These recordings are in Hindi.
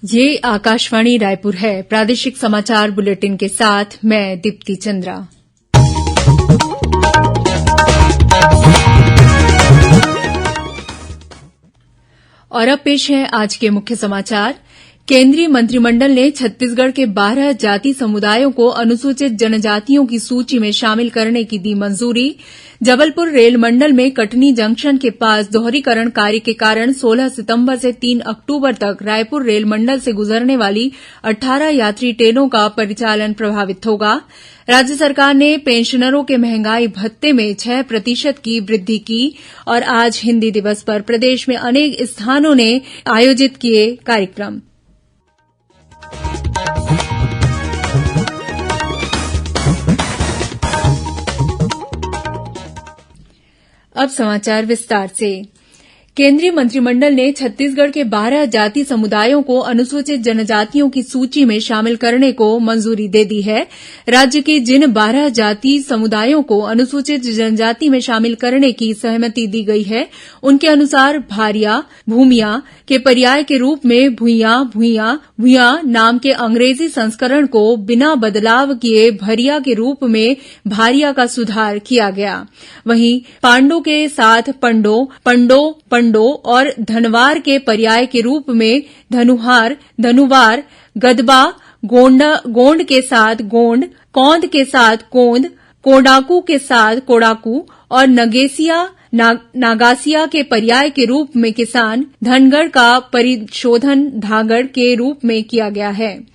ये आकाशवाणी रायपुर है। प्रादेशिक समाचार बुलेटिन के साथ मैं दीप्ति चंद्रा। और अब पेश है आज के मुख्य समाचार। केंद्रीय मंत्रिमंडल ने छत्तीसगढ़ के 12 जाति समुदायों को अनुसूचित जनजातियों की सूची में शामिल करने की दी मंजूरी। जबलपुर रेल मंडल में कटनी जंक्शन के पास दोहरीकरण कार्य के कारण 16 सितंबर से 3 अक्टूबर तक रायपुर रेल मंडल से गुजरने वाली 18 यात्री ट्रेनों का परिचालन प्रभावित होगा। राज्य सरकार ने पेंशनरों के महंगाई भत्ते में 6% की वृद्धि की और आज हिन्दी दिवस पर प्रदेश में अनेक स्थानों ने आयोजित किए कार्यक्रम। अब समाचार विस्तार से। केंद्रीय मंत्रिमंडल ने छत्तीसगढ़ के 12 जाति समुदायों को अनुसूचित जनजातियों की सूची में शामिल करने को मंजूरी दे दी है। राज्य के जिन 12 जाति समुदायों को अनुसूचित जनजाति में शामिल करने की सहमति दी गई है, उनके अनुसार भारिया, भूमिया के पर्याय के रूप में भुइयां नाम के अंग्रेजी संस्करण को बिना बदलाव किए भरिया के रूप में भारिया का सुधार किया गया। वहीं पांडो के साथ पंडो और धनवार के पर्याय के रूप में धनुवार, गदबा, गोंड के साथ गोंड, कौंद के साथ कोंद, कोडाकू के साथ कोडाकू और नागासिया के पर्याय के रूप में किसान, धनगढ़ का परिशोधन धागड़ के रूप में किया गया है।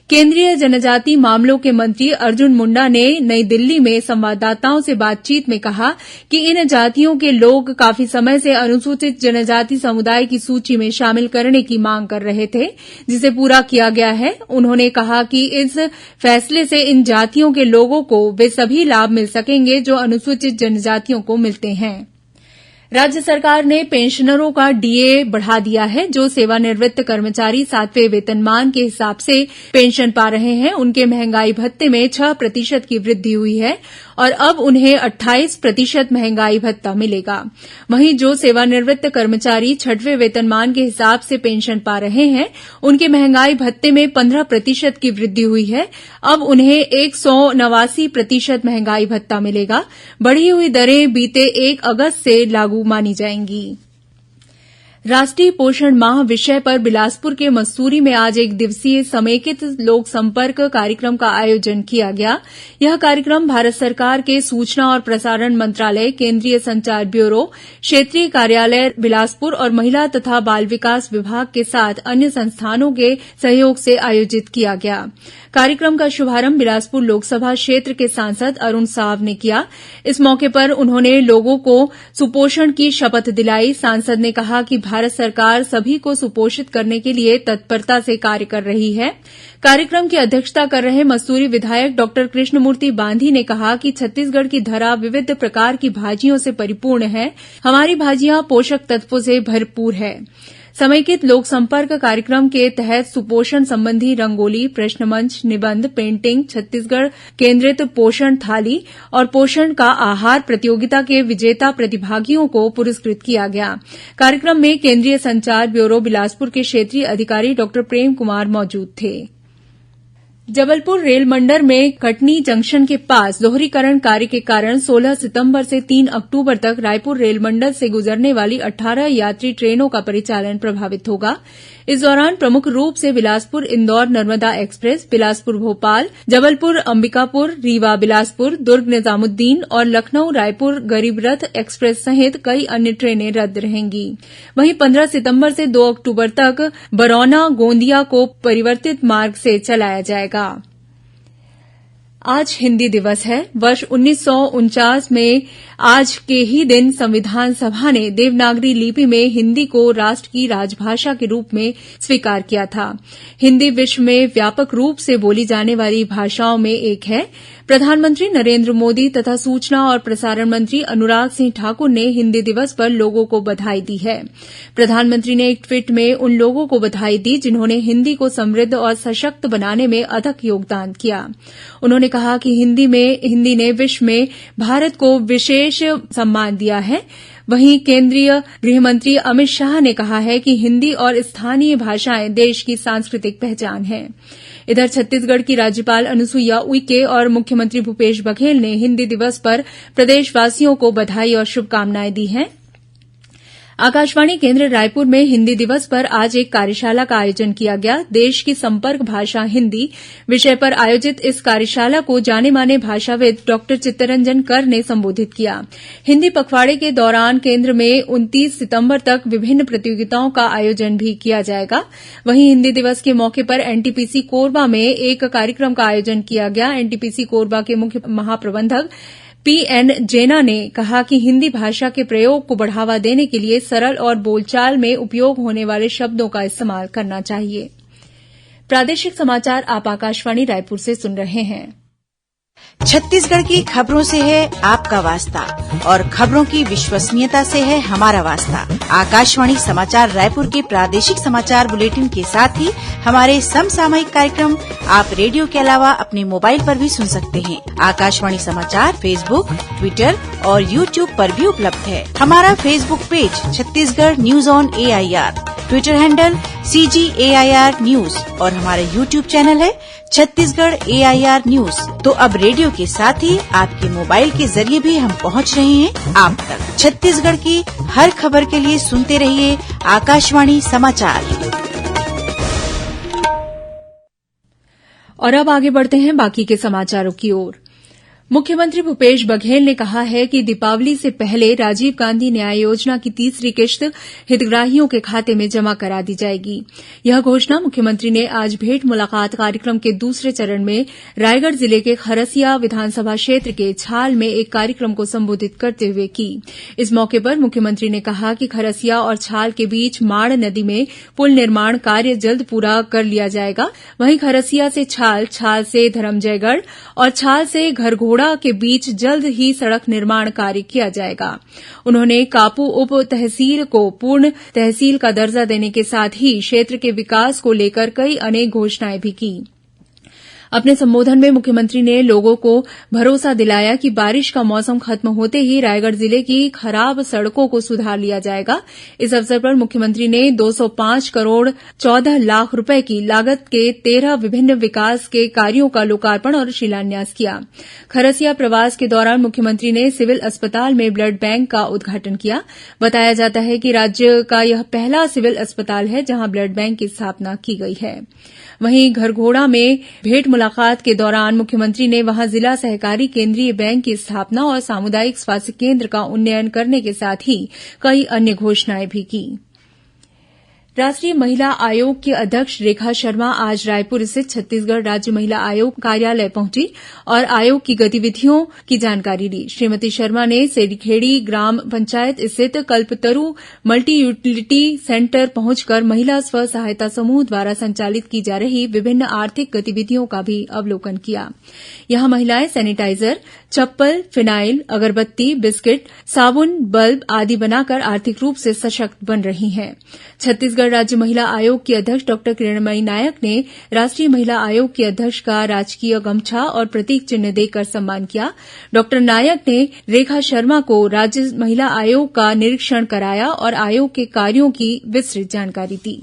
केंद्रीय जनजाति मामलों के मंत्री अर्जुन मुंडा ने नई दिल्ली में संवाददाताओं से बातचीत में कहा कि इन जातियों के लोग काफी समय से अनुसूचित जनजाति समुदाय की सूची में शामिल करने की मांग कर रहे थे, जिसे पूरा किया गया है। उन्होंने कहा कि इस फैसले से इन जातियों के लोगों को वे सभी लाभ मिल सकेंगे जो अनुसूचित जनजातियों को मिलते हैं। राज्य सरकार ने पेंशनरों का डीए बढ़ा दिया है। जो सेवानिवृत्त कर्मचारी 7वें वेतनमान के हिसाब से पेंशन पा रहे हैं, उनके महंगाई भत्ते में 6% की वृद्धि हुई है और अब उन्हें 28% महंगाई भत्ता मिलेगा। वहीं जो सेवानिवृत्त कर्मचारी 6वें वेतनमान के हिसाब से पेंशन पा रहे हैं, उनके महंगाई भत्ते में 15% की वृद्धि हुई है। अब उन्हें 189% महंगाई भत्ता मिलेगा। बढ़ी हुई दरें बीते 1 अगस्त से लागू मानी जाएंगी। राष्ट्रीय पोषण माह विषय पर बिलासपुर के मस्तूरी में आज 1 दिवसीय समेकित लोक संपर्क कार्यक्रम का आयोजन किया गया। यह कार्यक्रम भारत सरकार के सूचना और प्रसारण मंत्रालय, केंद्रीय संचार ब्यूरो, क्षेत्रीय कार्यालय बिलासपुर और महिला तथा बाल विकास विभाग के साथ अन्य संस्थानों के सहयोग से आयोजित किया गया। कार्यक्रम का शुभारंभ बिलासपुर लोकसभा क्षेत्र के सांसद अरुण साव ने किया। इस मौके पर उन्होंने लोगों को सुपोषण की शपथ दिलाई। सांसद ने कहा कि भारत सरकार सभी को सुपोषित करने के लिए तत्परता से कार्य कर रही है। कार्यक्रम की अध्यक्षता कर रहे मस्तूरी विधायक डॉ कृष्णमूर्ति बांधी ने कहा कि छत्तीसगढ़ की धरा विविध प्रकार की भाजियों से परिपूर्ण है। हमारी भाजियां पोषक तत्वों से भरपूर है। समेकित लोक संपर्क कार्यक्रम के तहत सुपोषण संबंधी रंगोली, प्रश्न मंच, निबंध, पेंटिंग, छत्तीसगढ़ केंद्रित पोषण थाली और पोषण का आहार प्रतियोगिता के विजेता प्रतिभागियों को पुरस्कृत किया गया। कार्यक्रम में केंद्रीय संचार ब्यूरो बिलासपुर के क्षेत्रीय अधिकारी डॉ प्रेम कुमार मौजूद थे। जबलपुर रेल मंडल में कटनी जंक्शन के पास दोहरीकरण कार्य के कारण 16 सितंबर से 3 अक्टूबर तक रायपुर रेल मंडल से गुजरने वाली 18 यात्री ट्रेनों का परिचालन प्रभावित होगा। इस दौरान प्रमुख रूप से बिलासपुर इंदौर नर्मदा एक्सप्रेस, बिलासपुर भोपाल, जबलपुर अंबिकापुर, रीवा बिलासपुर, दुर्ग निजामुद्दीन और लखनऊ रायपुर गरीब रथ एक्सप्रेस सहित कई अन्य ट्रेनें रद्द रहेंगी। वहीं 15 सितंबर से 2 अक्टूबर तक बरौना गोंदिया को परिवर्तित मार्ग से चलाया जाएगा। आज हिन्दी दिवस है। वर्ष 1949 में आज के ही दिन संविधान सभा ने देवनागरी लिपि में हिन्दी को राष्ट्र की राजभाषा के रूप में स्वीकार किया था। हिन्दी विश्व में व्यापक रूप से बोली जाने वाली भाषाओं में एक है। प्रधानमंत्री नरेंद्र मोदी तथा सूचना और प्रसारण मंत्री अनुराग सिंह ठाकुर ने हिन्दी दिवस पर लोगों को बधाई दी है। प्रधानमंत्री ने एक ट्वीट में उन लोगों को बधाई दी जिन्होंने हिन्दी को समृद्ध और सशक्त बनाने में अथक योगदान किया। उन्होंने कहा कि हिन्दी ने विश्व में भारत को विशेष सम्मान दिया है। वहीं केंद्रीय गृहमंत्री अमित शाह ने कहा है कि हिन्दी और स्थानीय भाषाएं देश की सांस्कृतिक पहचान हैं। इधर छत्तीसगढ़ की राज्यपाल अनुसुईया उइके और मुख्यमंत्री भूपेश बघेल ने हिन्दी दिवस पर प्रदेशवासियों को बधाई और शुभकामनाएं दी हैं। आकाशवाणी केन्द्र रायपुर में हिन्दी दिवस पर आज एक कार्यशाला का आयोजन किया गया। देश की संपर्क भाषा हिन्दी विषय पर आयोजित इस कार्यशाला को जाने माने भाषाविद डॉक्टर चित्तरंजन कर ने संबोधित किया। हिन्दी पखवाड़े के दौरान केन्द्र में 29 सितंबर तक विभिन्न प्रतियोगिताओं का आयोजन भी किया जाएगा। वहीं हिन्दी दिवस के मौके पर एनटीपीसी कोरबा में एक कार्यक्रम का आयोजन किया गया। एनटीपीसी कोरबा के मुख्य महाप्रबंधक पीएन जेना ने कहा कि हिन्दी भाषा के प्रयोग को बढ़ावा देने के लिए सरल और बोलचाल में उपयोग होने वाले शब्दों का इस्तेमाल करना चाहिए। प्रादेशिक समाचार आप आकाशवाणी रायपुर से सुन रहे हैं। छत्तीसगढ़ की खबरों से है आपका वास्ता और खबरों की विश्वसनीयता से है हमारा वास्ता। आकाशवाणी समाचार रायपुर के प्रादेशिक समाचार बुलेटिन के साथ ही हमारे समसामयिक कार्यक्रम आप रेडियो के अलावा अपने मोबाइल पर भी सुन सकते हैं। आकाशवाणी समाचार फेसबुक, ट्विटर और यूट्यूब पर भी उपलब्ध है। हमारा Facebook page Chhattisgarh news on AIR, Twitter handle CGAIR news और हमारा यूट्यूब चैनल है छत्तीसगढ़ AIR न्यूज। तो अब रेडियो के साथ ही आपके मोबाइल के जरिए भी हम पहुंच रहे हैं आप तक। छत्तीसगढ़ की हर खबर के लिए सुनते रहिए आकाशवाणी समाचार। और अब आगे बढ़ते हैं बाकी के समाचारों की ओर। मुख्यमंत्री भूपेश बघेल ने कहा है कि दीपावली से पहले राजीव गांधी न्याय योजना की तीसरी किश्त हितग्राहियों के खाते में जमा करा दी जाएगी। यह घोषणा मुख्यमंत्री ने आज भेंट मुलाकात कार्यक्रम के दूसरे चरण में रायगढ़ जिले के खरसिया विधानसभा क्षेत्र के छाल में एक कार्यक्रम को संबोधित करते हुए की। इस मौके पर मुख्यमंत्री ने कहा कि खरसिया और छाल के बीच माड़ नदी में पुल निर्माण कार्य जल्द पूरा कर लिया जाएगा। वहीं खरसिया से छाल, छाल से धरमजयगढ़ और छाल से घरघोड़ा के बीच जल्द ही सड़क निर्माण कार्य किया जाएगा। उन्होंने कापू उप तहसील को पूर्ण तहसील का दर्जा देने के साथ ही क्षेत्र के विकास को लेकर कई अनेक घोषणाएं भी की। अपने संबोधन में मुख्यमंत्री ने लोगों को भरोसा दिलाया कि बारिश का मौसम खत्म होते ही रायगढ़ जिले की खराब सड़कों को सुधार लिया जाएगा। इस अवसर पर मुख्यमंत्री ने 205 करोड़ 14 लाख रुपए की लागत के 13 विभिन्न विकास के कार्यों का लोकार्पण और शिलान्यास किया। खरसिया प्रवास के दौरान मुख्यमंत्री ने सिविल अस्पताल में ब्लड बैंक का उद्घाटन किया। बताया जाता है कि राज्य का यह पहला सिविल अस्पताल है जहां ब्लड बैंक की स्थापना की गई है। वहीं घरघोड़ा में भेंट मुलाकात के दौरान मुख्यमंत्री ने वहां जिला सहकारी केंद्रीय बैंक की स्थापना और सामुदायिक स्वास्थ्य केंद्र का उन्नयन करने के साथ ही कई अन्य घोषणाएं भी की। राष्ट्रीय महिला आयोग की अध्यक्ष रेखा शर्मा आज रायपुर स्थित छत्तीसगढ़ राज्य महिला आयोग कार्यालय पहुंची और आयोग की गतिविधियों की जानकारी ली। श्रीमती शर्मा ने सेडीखेड़ी ग्राम पंचायत स्थित कल्पतरू मल्टी यूटिलिटी सेंटर पहुंचकर महिला स्व सहायता समूह द्वारा संचालित की जा रही विभिन्न आर्थिक गतिविधियों का भी अवलोकन किया। यहां महिलाएं सैनिटाइजर, चप्पल, फिनाइल, अगरबत्ती, बिस्किट, साबुन, बल्ब आदि बनाकर आर्थिक रूप से सशक्त बन रही हैं। छत्तीसगढ़ राज्य महिला आयोग की अध्यक्ष डॉक्टर किरणमयी नायक ने राष्ट्रीय महिला आयोग की अध्यक्ष का राजकीय गमछा और प्रतीक चिन्ह देकर सम्मान किया। डॉक्टर नायक ने रेखा शर्मा को राज्य महिला आयोग का निरीक्षण कराया और आयोग के कार्यों की विस्तृत जानकारी दी।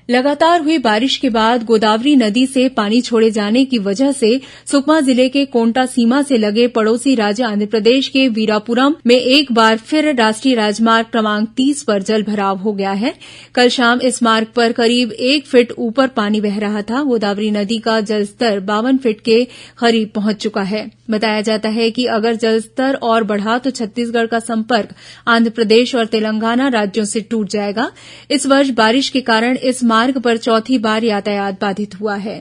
लगातार हुई बारिश के बाद गोदावरी नदी से पानी छोड़े जाने की वजह से सुकमा जिले के कोंटा सीमा से लगे पड़ोसी राज्य आंध्रप्रदेश के वीरापुरम में एक बार फिर राष्ट्रीय राजमार्ग क्रमांक 30 पर जल भराव हो गया है। कल शाम इस मार्ग पर करीब 1 फीट ऊपर पानी बह रहा था। गोदावरी नदी का जलस्तर 52 फीट के करीब पहुंच चुका है। बताया जाता है कि अगर जलस्तर और बढ़ा तो छत्तीसगढ़ का संपर्क आंध्रप्रदेश और तेलंगाना राज्यों से टूट जाएगा। इस वर्ष बारिश के कारण इस मार्ग पर चौथी बार यातायात बाधित हुआ है।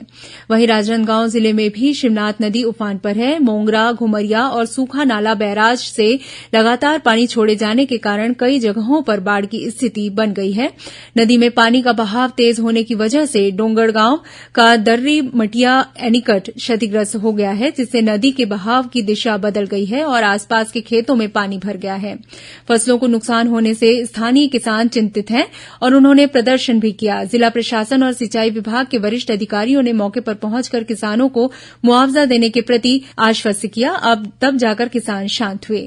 वहीं राजनांदगांव जिले में भी शिवनाथ नदी उफान पर है। मोंगरा, घुमरिया और सूखा नाला बैराज से लगातार पानी छोड़े जाने के कारण कई जगहों पर बाढ़ की स्थिति बन गई है। नदी में पानी का बहाव तेज होने की वजह से डोंगरगांव का दर्री मटिया एनीकट क्षतिग्रस्त हो गया है, जिससे नदी के बहाव की दिशा बदल गई है और आसपास के खेतों में पानी भर गया है। फसलों को नुकसान होने से स्थानीय किसान चिंतित हैं और उन्होंने प्रदर्शन भी किया। जिला प्रशासन और सिंचाई विभाग के वरिष्ठ अधिकारियों ने मौके पर पहुंचकर किसानों को मुआवजा देने के प्रति आश्वस्त किया। अब तब जाकर किसान शांत हुए।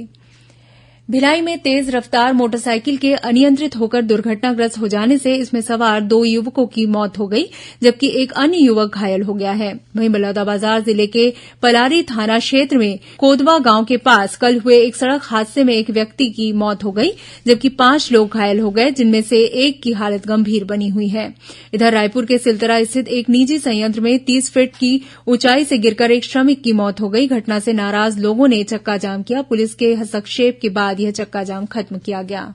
भिलाई में तेज रफ्तार मोटरसाइकिल के अनियंत्रित होकर दुर्घटनाग्रस्त हो जाने से इसमें सवार 2 युवकों की मौत हो गई, जबकि एक अन्य युवक घायल हो गया है। वहीं बलौदाबाजार जिले के पलारी थाना क्षेत्र में कोदवा गांव के पास कल हुए एक सड़क हादसे में एक व्यक्ति की मौत हो गई, जबकि 5 लोग घायल हो गए, जिनमें से एक की हालत गंभीर बनी हुई है। इधर रायपुर के सिलतरा स्थित एक निजी संयंत्र में 30 फीट की ऊंचाई से गिरकर एक श्रमिक की मौत हो गई। घटना से नाराज लोगों ने चक्काजाम किया। पुलिस के हस्तक्षेप के बाद यह चक्काजाम खत्म किया गया।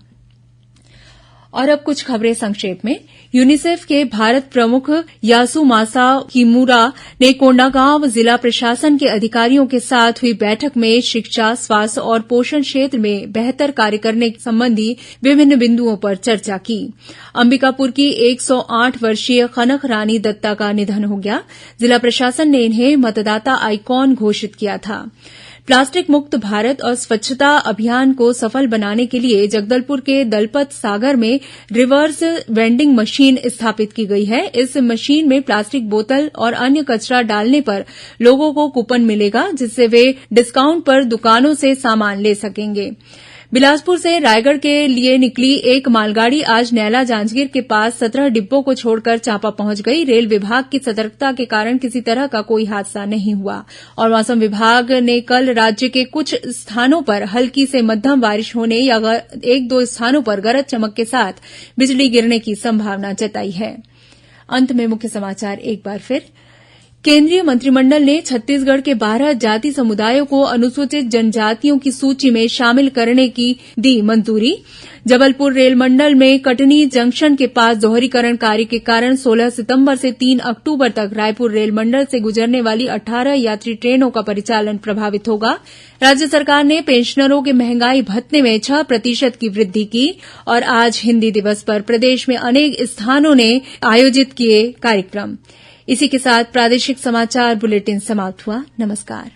और अब कुछ खबरें संक्षेप में। यूनिसेफ के भारत प्रमुख यासुमासा किमुरा ने कोंडागांव जिला प्रशासन के अधिकारियों के साथ हुई बैठक में शिक्षा, स्वास्थ्य और पोषण क्षेत्र में बेहतर कार्य करने संबंधी विभिन्न बिंदुओं पर चर्चा की। अंबिकापुर की 108 वर्षीय खनक रानी दत्ता का निधन हो गया। जिला प्रशासन ने इन्हें मतदाता आइकॉन घोषित किया था। प्लास्टिक मुक्त भारत और स्वच्छता अभियान को सफल बनाने के लिए जगदलपुर के दलपत सागर में रिवर्स वेंडिंग मशीन स्थापित की गई है। इस मशीन में प्लास्टिक बोतल और अन्य कचरा डालने पर लोगों को कूपन मिलेगा, जिससे वे डिस्काउंट पर दुकानों से सामान ले सकेंगे। बिलासपुर से रायगढ़ के लिए निकली एक मालगाड़ी आज नैला जांजगीर के पास 17 डिब्बों को छोड़कर चांपा पहुंच गई। रेल विभाग की सतर्कता के कारण किसी तरह का कोई हादसा नहीं हुआ। और मौसम विभाग ने कल राज्य के कुछ स्थानों पर हल्की से मध्यम बारिश होने या 1-2 स्थानों पर गरज चमक के साथ बिजली गिरने की संभावना जताई है। अंत में मुख्य समाचार एक बार फिर। केंद्रीय मंत्रिमंडल ने छत्तीसगढ़ के 12 जाति समुदायों को अनुसूचित जनजातियों की सूची में शामिल करने की दी मंजूरी। जबलपुर रेल मंडल में कटनी जंक्शन के पास दोहरीकरण कार्य के कारण 16 सितंबर से 3 अक्टूबर तक रायपुर रेल मंडल से गुजरने वाली 18 यात्री ट्रेनों का परिचालन प्रभावित होगा। राज्य सरकार ने पेंशनरों के महंगाई भत्ते में 6% की वृद्धि की। और आज हिन्दी दिवस पर प्रदेश में अनेक स्थानों ने आयोजित किए कार्यक्रम। इसी के साथ प्रादेशिक समाचार बुलेटिन समाप्त हुआ। नमस्कार।